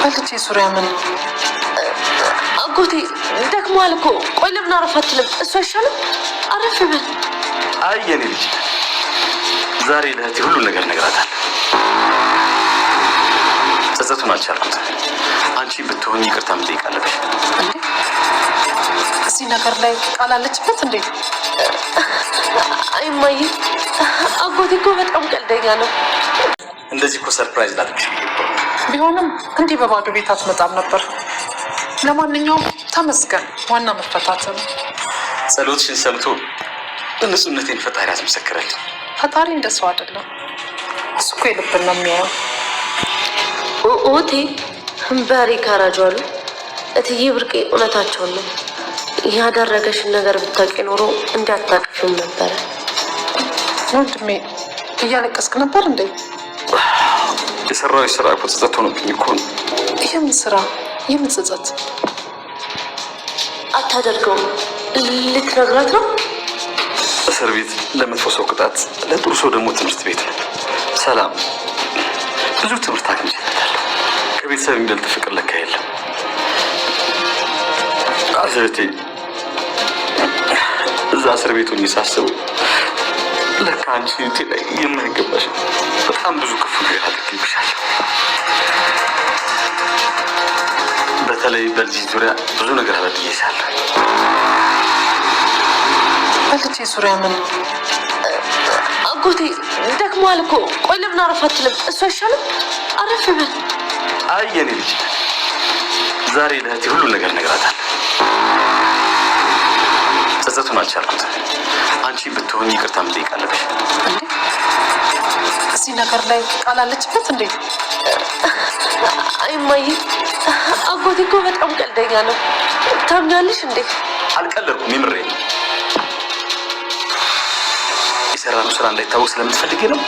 በልቼ ሱሪያ ምን አጎቴ ደክሟል እኮ ቆይ ለምን አረፋትልም እሱ አይሻልም አረፍ በል አይ የኔ ልጅ ዛሬ ለእህቴ ሁሉ ነገር ነግራታለሁ ጸጸቱን አልቻልኩት አንቺ ብትሆኚ ይቅርታ መጠየቅ አለብሽ እንዴ እዚህ ነገር ላይ ቃል አለችበት እንዴ አይ ማይ አጎቴ እኮ በጣም ቀልደኛ ነው እንደዚህ እኮ ሰርፕራይዝ ላድርግሽ ቢሆንም እንዲህ በባዶ ቤት አትመጣም ነበር ለማንኛውም ተመስገን ዋና መፈታት ነው ጸሎትሽን ሰምቶ ንጹህነቴን ፈጣሪ ያስመሰክራል ፈጣሪ እንደሰው አይደለም እሱ እኮ የልብን ነው የሚያየው ኦቴ ባሪ ካራጆሉ እትዬ ብርቄ እውነታቸውን ነው ያደረገሽን ነገር ብታውቂ ኖሮ እንዳታቅሽም ነበር ወንድሜ እያለቀስክ ነበር እንዴ የሰራው ስራ እኮ ጸጸት ሆኖብኝ እኮ የምን ስራ የምን ጸጸት አታደርገው ልትነግራት ነው እስር ቤት ለመጥፎ ሰው ቅጣት ለጥሩ ሰው ደግሞ ትምህርት ቤት ነው ሰላም ብዙ ትምህርት አግኝቻለሁ ከቤተሰብ የሚበልጥ ፍቅር ለካ የለም አዘቴ እዛ እስር ቤት ሆኜ ሳስበው ለካ አንቺ ላይ የማይገባሽ በጣም ብዙ ክፉ ነገር አድርጌብሻለሁ በተለይ በልጅ ዙሪያ ብዙ ነገር አበድዬሻለሁ በልቼ ሱሪያ ምን አጎቴ ደክሟል እኮ ቆይ ለምን አረፋትልም እሱ አይሻልም አረፍ በል አይ የኔ ልጅ ዛሬ ለእህቴ ሁሉ ነገር ነግራታለሁ ጸጸቱን አልቻልኩት አንቺ ብትሆኚ ይቅርታ መጠየቅ አለብሽ እንዴ እዚህ ነገር ላይ ቃል አለችበት እንዴ አይ ማይ አጎቴ እኮ በጣም ቀልደኛ ነው ታምኛለሽ እንዴ አልቀለድኩም የምሬን የሰራነው ስራ እንዳይታወቅ ስለምትፈልጊ ነው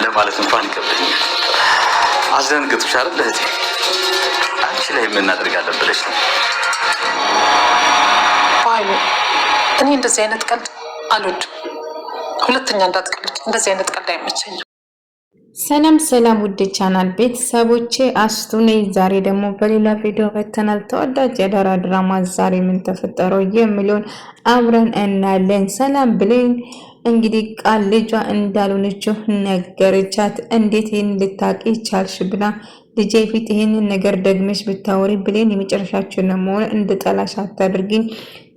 ለማለት እንኳን ይከብደኛል አዘንግጥሽ አይደል እህቴ አንቺ ላይ ምን እናደርጋለን ብለሽ ነው ባይ እኔ እንደዚህ አይነት ቀልድ አልወድም ሁለተኛ እንዳትቀልድ እንደዚህ አይነት ቀልድ አይመቸኝም ሰላም ሰላም ውድ ቻናል ቤተሰቦቼ አስቱ ነኝ ዛሬ ደግሞ በሌላ ቪዲዮ መተናል ተወዳጅ የዳራ ድራማ ዛሬ ምን ተፈጠረው የሚለውን አብረን እናያለን ሰላም ብሌን እንግዲህ ቃል ልጇ እንዳልሆነች ነገረቻት እንዴት ይሄን ልታቂ ቻልሽ ብላ ልጄ ፊት ይሄንን ነገር ደግመሽ ብታወሪ ብሌን የመጨረሻችን ነው እንድጠላሽ አታድርጊኝ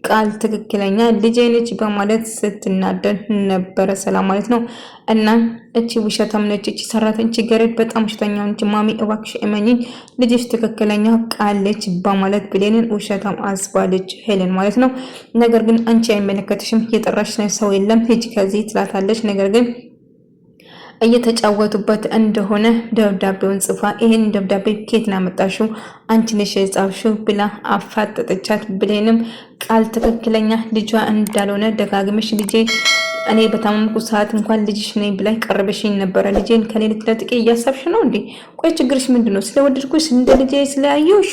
ቃል ትክክለኛ ልጄ ነች በማለት ስትናደድ ነበር ሰላም ማለት ነው እና እቺ ውሸታም ነች እቺ ሰራተኛ እቺ ገረድ በጣም ውሸተኛው እንጂ ማሚ እባክሽ እመኚኝ ልጅሽ ትክክለኛ ቃል ነች በማለት ብሌንን ውሸታም አስባለች ሄለን ማለት ነው ነገር ግን አንቺ አይመለከትሽም የጠራሽ ሰው የለም ሂጂ ከዚህ ትላታለች ነገር ግን እየተጫወቱበት እንደሆነ ደብዳቤውን ጽፋ ይሄን ደብዳቤ ከየት ናመጣሽው አንቺ ነሽ የጻፍሽው ብላ አፋጠጠቻት ብሌንም ቃል ትክክለኛ ልጇ እንዳልሆነ ደጋግመሽ ልጄ እኔ በታመምኩ ሰዓት እንኳን ልጅሽ ነኝ ብላይ ቀርበሽኝ ነበር ልጄን ከኔ ልትነጥቂ እያሰብሽ ነው እንዴ ቆይ ችግርሽ ምንድነው ስለወደድኩሽ እንደ ልጄ ስለያዩሽ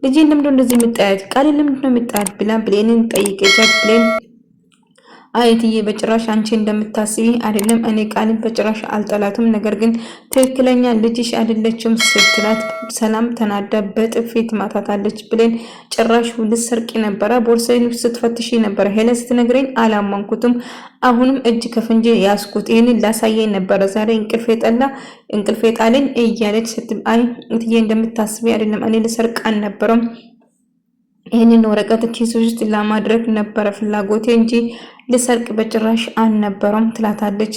ልጄን ለምንድነው እንደዚህ የምትጣያት ቃል ለምንድነው የምትጣያት ብላ ብሌንን ጠይቀቻት ብሌን አይትዬ በጭራሽ አንቺ እንደምታስቢ አይደለም እኔ ቃልን በጭራሽ አልጠላትም ነገር ግን ትክክለኛ ልጅሽ አይደለችም ስትላት ሰላም ተናዳ በጥፊ ትማታታለች ብሌን ጭራሽ ልሰርቂ ነበር ቦርሳዬን ስትፈትሺ ነበር ሄለ ስትነግረኝ አላማንኩትም አሁንም እጅ ከፍንጅ ያስኩት ይሄንን ላሳየኝ ነበር ዛሬ እንቅልፌ ጣለኝ እያለች ስትል አይ እትዬ እንደምታስቢ አይደለም እኔ ልሰርቅ አልነበረም ይሄንን ወረቀት ኪስ ውስጥ ለማድረግ ነበር ፍላጎቴ እንጂ ልሰርቅ በጭራሽ አልነበረም ትላታለች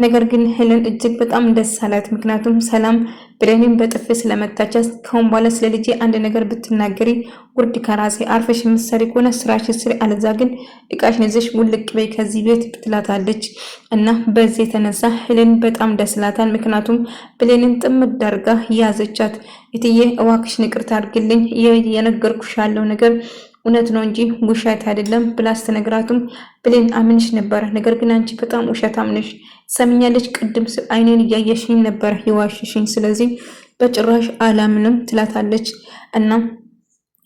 ነገር ግን ሄለን እጅግ በጣም ደስ አላት ምክንያቱም ሰላም ብሌንን በጥፊ ስለመታቻት ከሆነ በኋላ ስለልጄ አንድ ነገር ብትናገሪ ጉርድ ከራሴ አርፈሽ ምሰሪ ከሆነ ስራሽ ስሪ አለዛ ግን እቃሽን ይዘሽ ውልቅ በይ ከዚህ ቤት ትላታለች እና በዚህ የተነሳ ሄለን በጣም ደስ አላታል ምክንያቱም ብሌንን ጥምድ አድርጋ ያዘቻት እትዬ እባክሽን ይቅርታ አድርግልኝ የነገርኩሽ ያለው ነገር እውነት ነው እንጂ ውሸት አይደለም ብላ ስትነግራቱም ብሌን አምንሽ ነበር ነገር ግን አንቺ በጣም ውሸታም ነሽ ሰምኛለች ቅድም አይኔን እያየሽኝ ነበር ይዋሽሽኝ ስለዚህ በጭራሽ አላምንም ትላታለች እና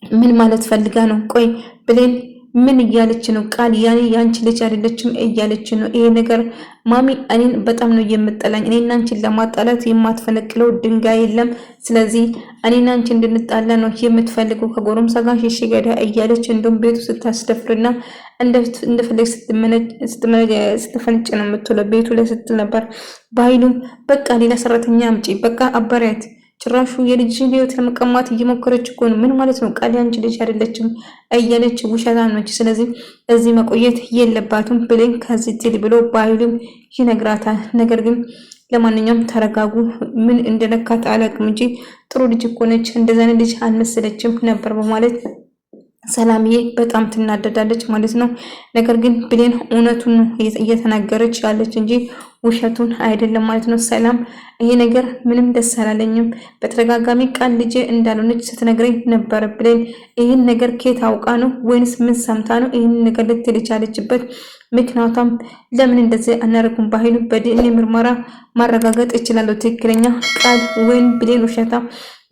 ምን ማለት ፈልጋ ነው ቆይ ብሌን ምን እያለች ነው? ቃል ያኔ ያንቺ ልጅ አይደለችም እያለች ነው። ይሄ ነገር ማሚ እኔን በጣም ነው የምጠላኝ። እኔና አንቺን ለማጣላት የማትፈነቅለው ድንጋይ የለም። ስለዚህ እኔና አንቺ እንድንጣላ ነው የምትፈልገው ከጎረምሳ ጋር ሽሽ ገዳ እያለች እንደውም ቤቱ ስታስደፍርና እንደፈለግ ስትፈነጭ ነው የምትውለው ቤቱ ላይ ስትል ነበር። በኃይሉም በቃ ሌላ ሰራተኛ አምጪ፣ በቃ አባሪያት፣ ጭራሹ የልጅሽን ህይወት ለመቀማት እየሞከረች እኮ ነው። ምን ማለት ነው? ቃል ያንቺ ልጅ አይደለችም እያለች ውሸታም ነች። ስለዚህ እዚህ መቆየት የለባትም ብሌን ከዚህ ትል ብሎ በኃይሉም ይነግራታል። ነገር ግን ለማንኛውም ተረጋጉ፣ ምን እንደነካት አላውቅም እንጂ ጥሩ ልጅ እኮ ነች፣ እንደዛ ልጅ አልመሰለችም ነበር በማለት ሰላምዬ በጣም ትናደዳለች ማለት ነው። ነገር ግን ብሌን እውነቱን እየተናገረች ያለች እንጂ ውሸቱን አይደለም ማለት ነው። ሰላም ይሄ ነገር ምንም ደስ አላለኝም፣ በተደጋጋሚ ቃል ልጄ እንዳልሆነች ስትነግረኝ ነበር። ብሌን ይህን ነገር ከየት አውቃ ነው ወይንስ ምን ሰምታ ነው ይህን ነገር ልትል የቻለችበት? ምክንያቱም ለምን እንደዚህ አናደርጉም? በኃይሉ በዲኤንኤ ምርመራ ማረጋገጥ እችላለሁ ትክክለኛ ቃል ወይም ብሌን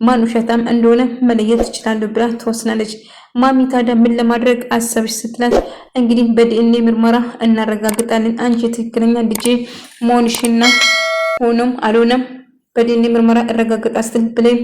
ማን ውሸታም እንደሆነ መለየት እችላለሁ ብላ ትወስናለች። ማሚ ታዲያ ምን ለማድረግ አሰብሽ ስትላት፣ እንግዲህ በዲኤንኤ ምርመራ እናረጋግጣለን አንቺ ትክክለኛ ልጄ መሆንሽና ሆኖም አልሆነም በዲኤንኤ ምርመራ እረጋግጣ ስትል ብሌን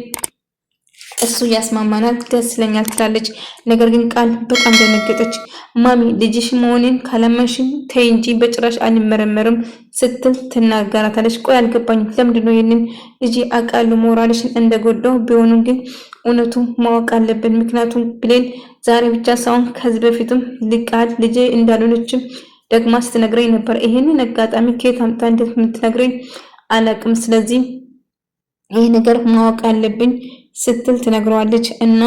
እሱ ያስማማናል ደስ ይለኛል ትላለች። ነገር ግን ቃል በጣም ደነገጠች። ማሚ ልጅሽ መሆኔን ካላመንሽን ተይ እንጂ በጭራሽ አልመረመርም ስትል ትናገራታለች። ቆይ አልገባኝም፣ ለምንድነው ይህንን ልጅ አውቃለሁ ሞራልሽን እንደጎዳው ቢሆንም ግን እውነቱ ማወቅ አለብን። ምክንያቱም ብሌን ዛሬ ብቻ ሳይሆን ከዚህ በፊትም ቃል ልጄ እንዳልሆነችም ደግማ ስትነግረኝ ነበር። ይሄንን አጋጣሚ ከየት አምጣ እንደምትነግረኝ አላውቅም። ስለዚህ ይሄ ነገር ማወቅ አለብኝ ስትል ትነግረዋለች። እና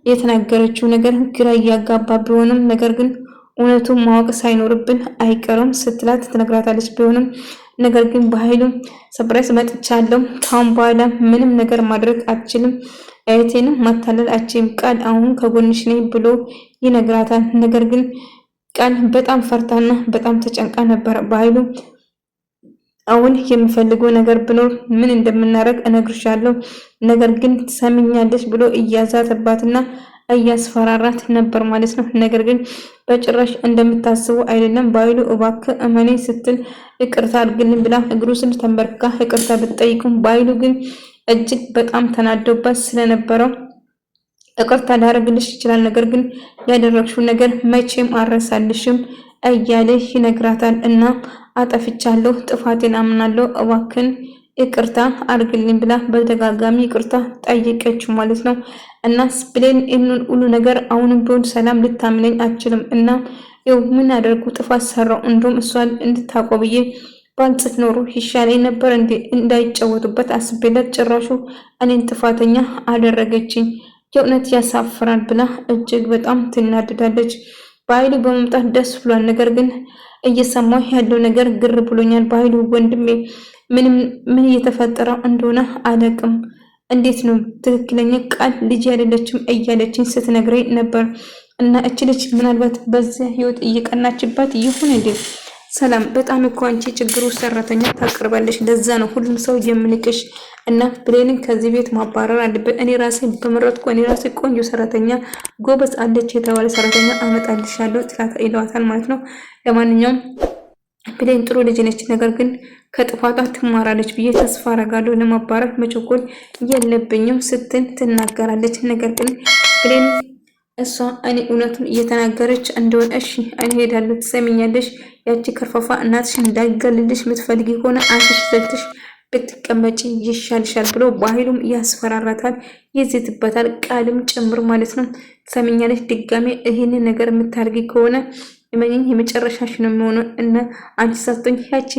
የተናገረችው ነገር ግራ እያጋባ ቢሆንም ነገር ግን እውነቱን ማወቅ ሳይኖርብን አይቀርም ስትላት ትነግራታለች። ቢሆንም ነገር ግን በኃይሉ ሰብራይስ መጥቻለሁ፣ ካሁን በኋላ ምንም ነገር ማድረግ አትችልም፣ እህቴንም ማታለል አትችልም፣ ቃል አሁን ከጎንሽ ነኝ ብሎ ይነግራታል። ነገር ግን ቃል በጣም ፈርታና በጣም ተጨንቃ ነበር። በኃይሉ አሁን የምፈልገው ነገር ብኖር ምን እንደምናረግ እነግርሻለሁ፣ ነገር ግን ትሰሚኛለሽ ብሎ እያዛተባትና እያስፈራራት ነበር ማለት ነው። ነገር ግን በጭራሽ እንደምታስቡ አይደለም። በኃይሉ እባክህ እመኔ ስትል ይቅርታ አድርግልኝ ብላ እግሩ ስር ተንበርክካ ይቅርታ ብትጠይቅም በኃይሉ ግን እጅግ በጣም ተናዶባት ስለነበረው ይቅርታ ላደርግልሽ ይችላል፣ ነገር ግን ያደረግሽው ነገር መቼም አረሳልሽም እያለ ይነግራታል። እና አጠፍቻለሁ፣ ጥፋቴን አምናለሁ፣ እባክን ይቅርታ አድርግልኝ ብላ በተደጋጋሚ ይቅርታ ጠየቀችው ማለት ነው። እና ብሌን ይህንን ሁሉ ነገር አሁንም ቢሆን ሰላም ልታምነኝ አትችልም። እና ይኸው ምን አደርጉ ጥፋት ሰራው፣ እንደውም እሷን እንድታቆብዬ ባልጽፍ ኖሮ ይሻለኝ ነበር እንዴ፣ እንዳይጫወቱበት አስቤለት ጭራሹ እኔን ጥፋተኛ አደረገችኝ፣ የእውነት ያሳፍራል ብላ እጅግ በጣም ትናደዳለች። በኃይሉ በመምጣት ደስ ብሏል። ነገር ግን እየሰማሁ ያለው ነገር ግር ብሎኛል። በኃይሉ ወንድሜ ምን እየተፈጠረ እንደሆነ አላውቅም። እንዴት ነው ትክክለኛ ቃል ልጅ አይደለችም እያለችኝ ስትነግረኝ ነበር። እና እች ልጅ ምናልባት በዚያ ህይወት እየቀናችባት ይሁን እንዴ? ሰላም በጣም እኮ አንቺ ችግሩ ሰራተኛ ታቀርባለሽ፣ ለዛ ነው ሁሉም ሰው የምንቅሽ። እና ብሌንን ከዚህ ቤት ማባረር አለበት። እኔ ራሴ በመረጥኩ እኔ ራሴ ቆንጆ ሰራተኛ ጎበዝ አለች የተባለ ሰራተኛ አመጣልሻለሁ ይለዋታል ማለት ነው። ለማንኛውም ብሌን ጥሩ ልጅ ነች፣ ነገር ግን ከጥፋቷ ትማራለች ብዬ ተስፋ አረጋለሁ። ለማባረር መቸኮል የለብኝም ስትል ትናገራለች። ነገር ግን ብሌን እሷ እኔ እውነቱን እየተናገረች እንደሆነ እሺ እኔ ሄዳለሁ፣ ትሰሚኛለሽ? ያቺ ከርፋፋ እናትሽ እንዳይገልልሽ የምትፈልጊ ከሆነ አንቺሽ ዘግተሽ ብትቀመጪ ይሻልሻል ብሎ በኃይሉም ያስፈራራታል፣ ይዝትበታል፣ ቃልም ጭምር ማለት ነው። ትሰሚኛለሽ? ድጋሜ ይሄንን ነገር የምታርጊ ከሆነ የመኘኝ የመጨረሻሽ ነው የሚሆነው። እና አንቺ ሳትሆኝ ያቺ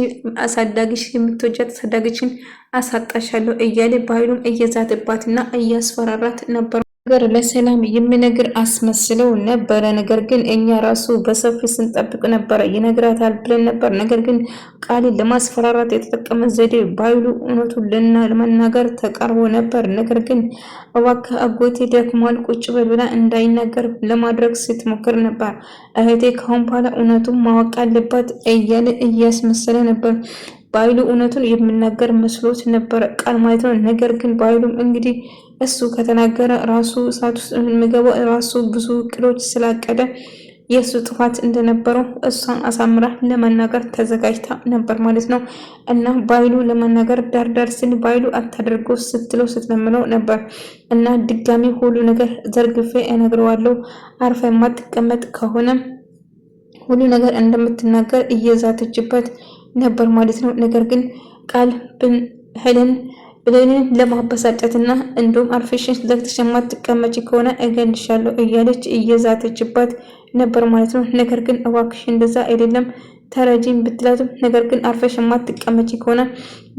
አሳዳጊሽ የምትወጃት አሳዳጊችን አሳጣሻለሁ እያለ በኃይሉም እየዛትባትና እያስፈራራት ነበር። ነገር ለሰላም የሚነግር አስመስለው ነበረ። ነገር ግን እኛ ራሱ በሰፊ ስንጠብቅ ነበረ ይነግራታል ብለን ነበር። ነገር ግን ቃልን ለማስፈራራት የተጠቀመ ዘዴ በኃይሉ እውነቱን ለመናገር ተቃርቦ ነበር። ነገር ግን እባክህ አጎቴ ደክሟል ቁጭ በል ብላ እንዳይናገር ለማድረግ ስትሞክር ነበር። እህቴ ካሁን በኋላ እውነቱን ማወቅ አለባት እያለ እያስመሰለ ነበር። በኃይሉ እውነቱን የሚናገር መስሎት ነበር ቃል ማለት ነው። ነገር ግን በኃይሉም እንግዲህ እሱ ከተናገረ ራሱ እሳት ውስጥ የሚገባው ራሱ ብዙ እቅዶች ስላቀደ የእሱ ጥፋት እንደነበረው እሷን አሳምራ ለመናገር ተዘጋጅታ ነበር ማለት ነው። እና ባይሉ ለመናገር ዳርዳር ሲል ባይሉ አታደርገው ስትለው ስትለምነው ነበር። እና ድጋሚ ሁሉ ነገር ዘርግፌ እነግረዋለሁ አርፋ የማትቀመጥ ከሆነ ሁሉ ነገር እንደምትናገር እየዛተችበት ነበር ማለት ነው። ነገር ግን ቃል ብሌንን ለማበሳጨትና እንዲሁም አርፈሽን ዘግተሽ የማትቀመጪ ከሆነ እገልሻለሁ እያለች እየዛተችበት ነበር ማለት ነው። ነገር ግን እባክሽ እንደዛ አይደለም ተረጂም ብትላትም ነገር ግን አርፈሽ የማትቀመጪ ከሆነ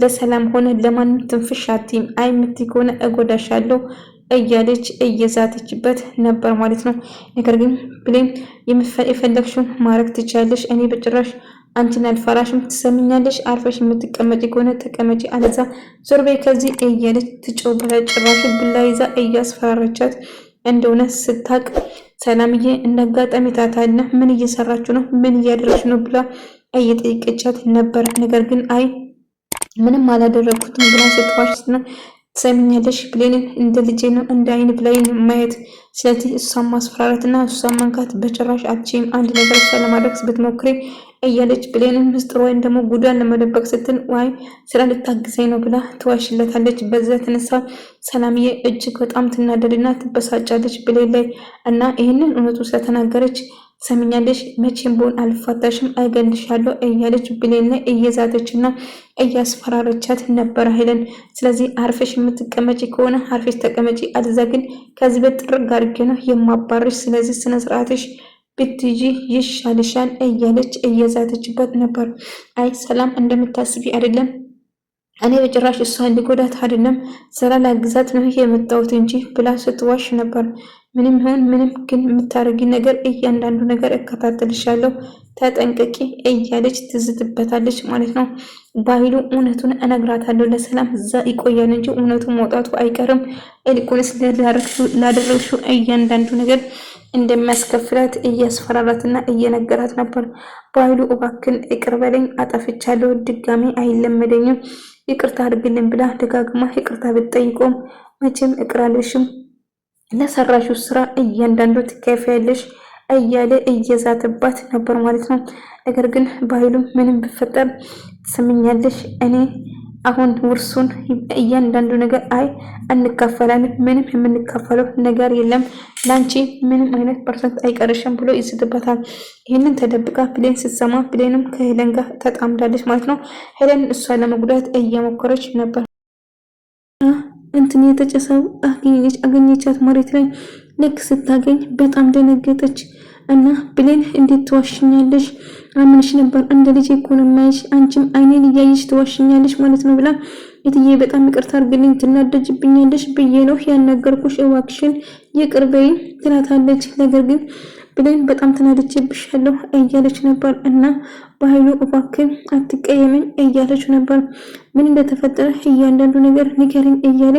ለሰላም ሆነ ለማንም ትንፍሽ አትይም አይምትይ ከሆነ እጎዳሻለሁ እያለች እየዛተችበት ነበር ማለት ነው። ነገር ግን ብሌን የፈለግሽውን ማድረግ ትችያለሽ፣ እኔ በጭራሽ አንቺን አልፈራሽም፣ ትሰሚኛለሽ፣ አርፈሽ የምትቀመጪ ከሆነ ተቀመጪ፣ አለዛ ዞር በይ ከዚህ እያለች ትጮህበታለች። ጭራሽ ቢላ ይዛ እያስፈራረቻት እንደሆነ ስታቅ ሰላምዬ እንዳጋጣሚ ታታልና ምን እየሰራችሁ ነው? ምን እያደረግሽ ነው? ብላ እየጠየቀቻት ነበር። ነገር ግን አይ ምንም አላደረግኩትም ብላ ስትዋሽ ነው ትሰሚኛለሽ ብሌንን እንደ ልጄ ነው እንደ አይን ብላይን ማየት፣ ስለዚህ እሷን ማስፈራራትና እሷን መንካት በጭራሽ አትችይም፣ አንድ ነገር እሷ ለማድረግ ብትሞክሪ እያለች ብሌንን ምስጢር ወይም ደግሞ ጉዳን ለመደበቅ ስትል ዋይ ስራ ልታግዘኝ ነው ብላ ትዋሽለታለች። በዛ የተነሳ ሰላምዬ እጅግ በጣም ትናደድና ትበሳጫለች ብሌን ላይ እና ይህንን እውነቱ ስለተናገረች ሰሚኛለሽ መቼም ቢሆን አልፋታሽም አይገልሻለሁ እያለች ብሌን ላይ እየዛተችና እያስፈራረቻት ነበር ሄለን። ስለዚህ አርፈሽ የምትቀመጪ ከሆነ አርፈሽ ተቀመጪ፣ አለዛ ግን ከዚህ በጥርግ አድርጌ ነው የማባርሽ፣ ስለዚህ ስነ ስርዓትሽ ብትይጂ ይሻልሻል እያለች እየዛተችበት ነበር። አይ ሰላም እንደምታስቢ አይደለም፣ እኔ በጭራሽ እሷን ሊጎዳት አይደለም ስራ ላግዛት ነው የመጣሁት እንጂ ብላ ስትዋሽ ነበር። ምንም ይሁን ምንም ግን የምታደርጊ ነገር እያንዳንዱ ነገር እከታተልሻለሁ ተጠንቀቂ እያለች ትዝትበታለች ማለት ነው። ባይሉ እውነቱን እነግራታለሁ ለሰላም እዛ ይቆያል እንጂ እውነቱ መውጣቱ አይቀርም። እልቁንስ ላደረግሽው እያንዳንዱ ነገር እንደሚያስከፍላት እያስፈራራትና እየነገራት ነበር። ባይሉ እባክን ይቅር በለኝ አጠፍቻለሁ፣ ድጋሚ አይለመደኝም፣ ይቅርታ አድርግልን ብላ ደጋግማ ይቅርታ ብትጠይቀውም መቼም እቅራለሽም ለሰራሽው ስራ እያንዳንዱ ትከፍያለሽ እያለ እየዛተባት ነበር ማለት ነው። ነገር ግን ባይሉም ምንም ቢፈጠር ትሰምኛለሽ እኔ አሁን ውርሱን እያንዳንዱ ነገር አይ እንካፈላለን፣ ምንም የምንካፈለው ነገር የለም፣ ላንቺ ምንም አይነት ፐርሰንት አይቀርሽም ብሎ ይዝትበታል። ይህንን ተደብቃ ብሌን ስትሰማ ብሌንም ከሄለን ጋር ተጣምዳለች ማለት ነው። ሄለን እሷ ለመጉዳት እየሞከረች ነበር። እንትን የተጨሰው አገኘቻት መሬት ላይ ልክ ስታገኝ በጣም ደነገጠች እና ብሌን እንዴት ትዋሽኛለሽ? አምንሽ ነበር እንደ ልጅ እኮ ነው የማይሽ፣ አንቺም አይኔን እያየሽ ትዋሽኛለሽ ማለት ነው ብላ እትዬ በጣም ይቅርታ አድርግልኝ፣ ትናደጅብኛለሽ ብዬ ነው ያናገርኩሽ፣ እባክሽን ይቅር በይኝ ትላታለች። ነገር ግን ብሌን በጣም ተናድጄብሻለሁ እያለች ነበር እና በኃይሉ እባክን አትቀየመኝ እያለች ነበር። ምን እንደተፈጠረ እያንዳንዱ ነገር ንገረኝ እያለ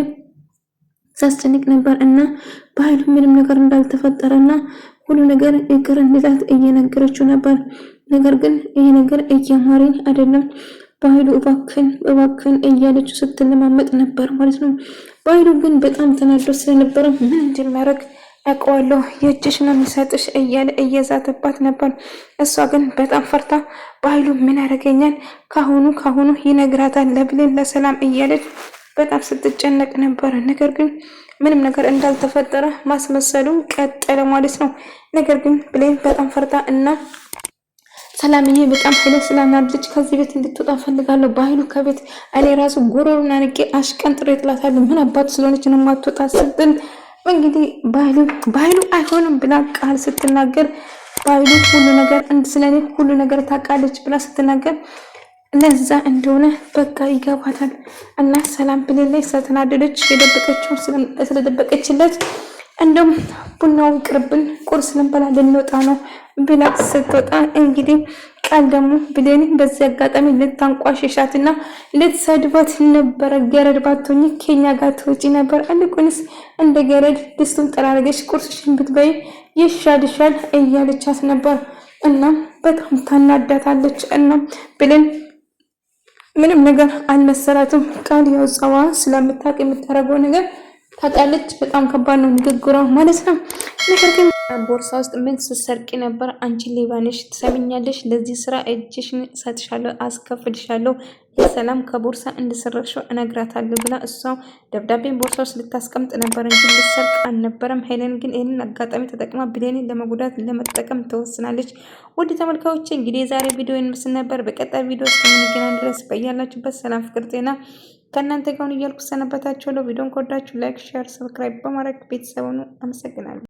ሳስጨንቅ ነበር እና በኃይሉ ምንም ነገር እንዳልተፈጠረና ሁሉ ነገር ይቅር እንዲላት እየነገረችው ነበር። ነገር ግን ይሄ ነገር እያማረኝ አይደለም በኃይሉ እባክን እያለችው ስትለማመጥ ነበር ማለት ነው። በኃይሉ ግን በጣም ተናዶ ስለነበረ ምን እንደሚያደርግ አውቀዋለሁ የእጅሽ ነው የሚሰጥሽ እያለ እየዛተባት ነበር። እሷ ግን በጣም ፈርታ በኃይሉ ምን ያደርገኛል ካሁኑ ይነግራታል ለብሌን ለሰላም እያለች በጣም ስትጨነቅ ነበር። ነገር ግን ምንም ነገር እንዳልተፈጠረ ማስመሰሉ ቀጠለ ማለት ነው። ነገር ግን ብሌን በጣም ፈርታ እና ሰላምዬ በጣም ኃይለ ስላናደች ከዚህ ቤት እንድትወጣ ፈልጋለሁ፣ በኃይሉ ከቤት እኔ ራሱ ጎሮሩን አንቄ አሽቀንጥሬ ጥላታለሁ፣ ምን አባቱ ስለሆነች ነው የማትወጣ ስትል እንግዲህ በኃይሉ አይሆንም ብላ ቃል ስትናገር በኃይሉ ሁሉ ነገር ስለኔ ሁሉ ነገር ታውቃለች ብላ ስትናገር ለዛ እንደሆነ በቃ ይገባታል። እና ሰላም ብሌን ላይ ስለተናደደች የደበቀችውን ስለደበቀችለት እንደውም ቡናው ይቅርብን ቁርስ ልንበላ ልንወጣ ነው ብላ ስትወጣ እንግዲህ ቃል ደግሞ ብሌን በዚህ አጋጣሚ ልታንቋሽሻትና ልትሰድባት ነበረ። ገረድ ባትሆኚ ከኛ ጋር ትወጪ ነበር፣ እንቁንስ እንደ ገረድ ድስቱን ጠራርገሽ ቁርስሽን ብትበይ ይሻልሻል እያለቻት ነበር። እና በጣም ታናዳታለች። እና ብሌን ምንም ነገር አልመሰላትም። ቃል ያው ጸዋ ስለምታውቅ የምታረገው ነገር ታውቃለች። በጣም ከባድ ነው ንግግሯ ማለት ነው። ነገር ግን ቦርሳ ውስጥ ምን ስትሰርቂ ነበር? አንቺ ሌባ ነሽ፣ ትሰሚኛለሽ? ለዚህ ስራ እጅሽን እሰጥሻለሁ፣ አስከፍልሻለሁ። ለሰላም ከቦርሳ እንደሰረቅሽው እነግራታለሁ ብላ እሷ ደብዳቤን ቦርሳ ውስጥ ልታስቀምጥ ነበር እንጂ ልትሰርቅ አልነበረም። ሄለን ግን ይህንን አጋጣሚ ተጠቅማ ብሌንን ለመጉዳት ለመጠቀም ትወስናለች። ውድ ተመልካዮቼ እንግዲህ የዛሬ ቪዲዮ ይመስል ነበር። በቀጣይ ቪዲዮ እስከምንገናኝ ድረስ በያላችሁበት ሰላም፣ ፍቅር፣ ጤና ከእናንተ ጋር እያልኩ ሰነበታችኋለሁ። ቪዲዮን ከወዳችሁ ላይክ፣ ሼር፣ ሰብስክራይብ በማድረግ ቤተሰቡን አመሰግናለሁ።